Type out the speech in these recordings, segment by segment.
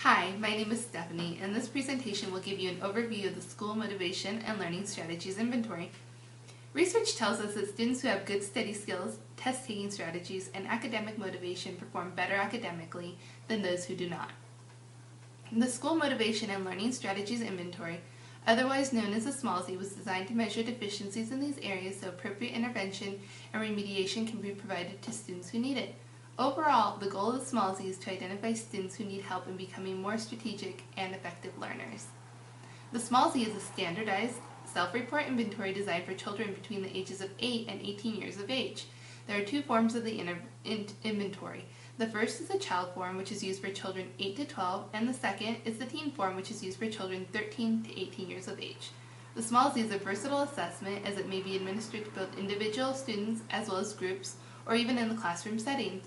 Hi, my name is Stephanie, and this presentation will give you an overview of the School Motivation and Learning Strategies Inventory. Research tells us that students who have good study skills, test-taking strategies, and academic motivation perform better academically than those who do not. The School Motivation and Learning Strategies Inventory, otherwise known as the SMALSI, was designed to measure deficiencies in these areas so appropriate intervention and remediation can be provided to students who need it. Overall, the goal of the SMALSI is to identify students who need help in becoming more strategic and effective learners. The SMALSI is a standardized, self-report inventory designed for children between the ages of 8 and 18 years of age. There are two forms of the inventory. The first is the child form, which is used for children 8 to 12, and the second is the teen form, which is used for children 13 to 18 years of age. The SMALSI is a versatile assessment as it may be administered to both individual students as well as groups, or even in the classroom setting.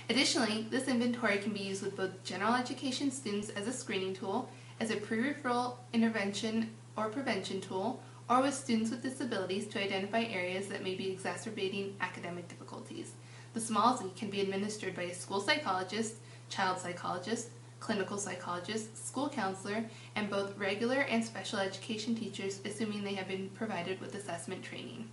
Additionally, this inventory can be used with both general education students as a screening tool, as a pre-referral intervention or prevention tool, or with students with disabilities to identify areas that may be exacerbating academic difficulties. The SMALSI can be administered by a school psychologist, child psychologist, clinical psychologist, school counselor, and both regular and special education teachers, assuming they have been provided with assessment training.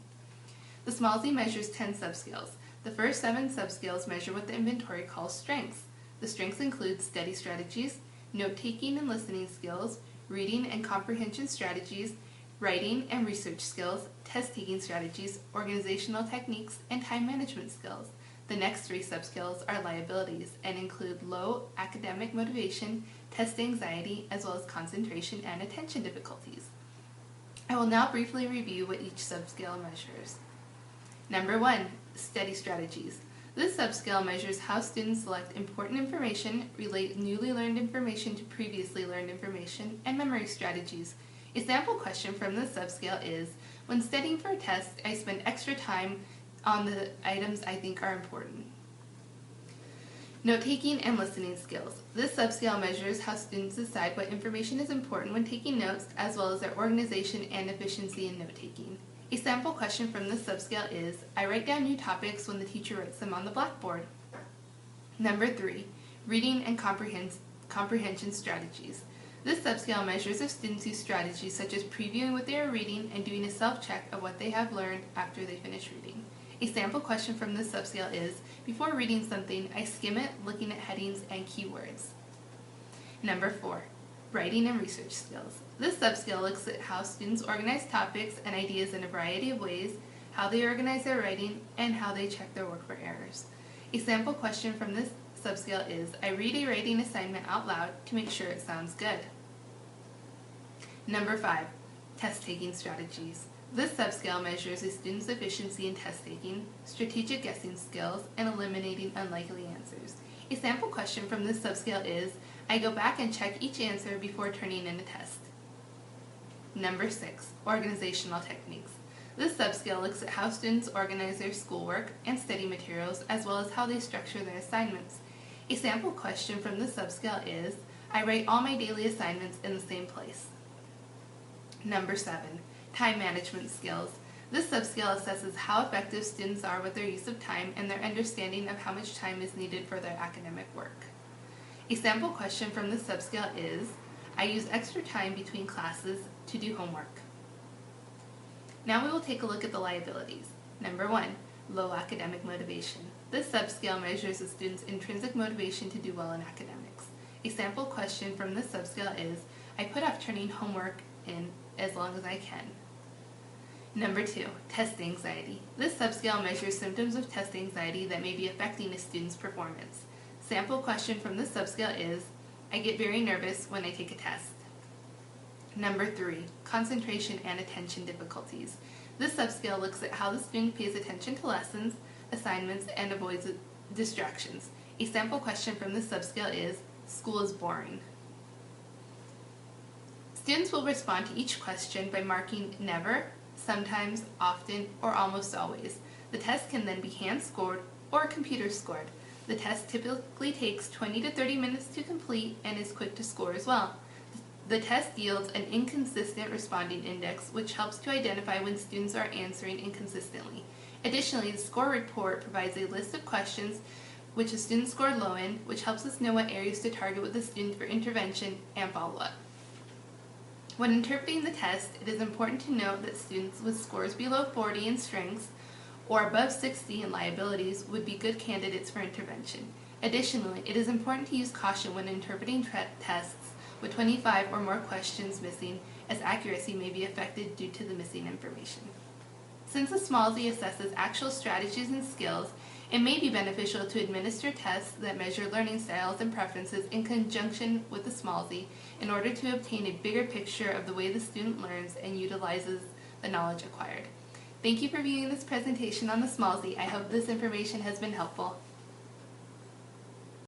The SMALSI measures 10 subscales. The first 7 subscales measure what the inventory calls strengths. The strengths include study strategies, note-taking and listening skills, reading and comprehension strategies, writing and research skills, test-taking strategies, organizational techniques, and time management skills. The next 3 subscales are liabilities and include low academic motivation, test anxiety, as well as concentration and attention difficulties. I will now briefly review what each subscale measures. Number 1, study strategies. This subscale measures how students select important information, relate newly learned information to previously learned information, and memory strategies. A sample question from this subscale is, when studying for a test, I spend extra time on the items I think are important. Note-taking and listening skills. This subscale measures how students decide what information is important when taking notes, as well as their organization and efficiency in note-taking. A sample question from this subscale is, I write down new topics when the teacher writes them on the blackboard. Number 3, reading and comprehension strategies. This subscale measures if students use strategies such as previewing what they are reading and doing a self-check of what they have learned after they finish reading. A sample question from this subscale is, before reading something, I skim it, looking at headings and keywords. Number 4, writing and research skills. This subscale looks at how students organize topics and ideas in a variety of ways, how they organize their writing, and how they check their work for errors. A sample question from this subscale is, I read a writing assignment out loud to make sure it sounds good. Number 5, test-taking strategies. This subscale measures a student's efficiency in test-taking, strategic guessing skills, and eliminating unlikely answers. A sample question from this subscale is, I go back and check each answer before turning in a test. Number 6, organizational techniques. This subscale looks at how students organize their schoolwork and study materials, as well as how they structure their assignments. A sample question from this subscale is, I write all my daily assignments in the same place. Number 7, time management skills. This subscale assesses how effective students are with their use of time and their understanding of how much time is needed for their academic work. A sample question from this subscale is, I use extra time between classes to do homework. Now we will take a look at the liabilities. Number 1, low academic motivation. This subscale measures a student's intrinsic motivation to do well in academics. A sample question from this subscale is, I put off turning homework in as long as I can. Number 2, test anxiety. This subscale measures symptoms of test anxiety that may be affecting a student's performance. Sample question from this subscale is, I get very nervous when I take a test. Number 3, concentration and attention difficulties. This subscale looks at how the student pays attention to lessons, assignments, and avoids distractions. A sample question from this subscale is, school is boring. Students will respond to each question by marking never, sometimes, often, or almost always. The test can then be hand-scored or computer-scored. The test typically takes 20 to 30 minutes to complete and is quick to score as well. The test yields an inconsistent responding index, which helps to identify when students are answering inconsistently. Additionally, the score report provides a list of questions which a student scored low in, which helps us know what areas to target with the student for intervention and follow-up. When interpreting the test, it is important to note that students with scores below 40 in strengths or above 60 in liabilities would be good candidates for intervention. Additionally, it is important to use caution when interpreting tests with 25 or more questions missing, as accuracy may be affected due to the missing information. Since the SMALSI assesses actual strategies and skills, it may be beneficial to administer tests that measure learning styles and preferences in conjunction with the SMALSI in order to obtain a bigger picture of the way the student learns and utilizes the knowledge acquired. Thank you for viewing this presentation on the SMALSI. I hope this information has been helpful.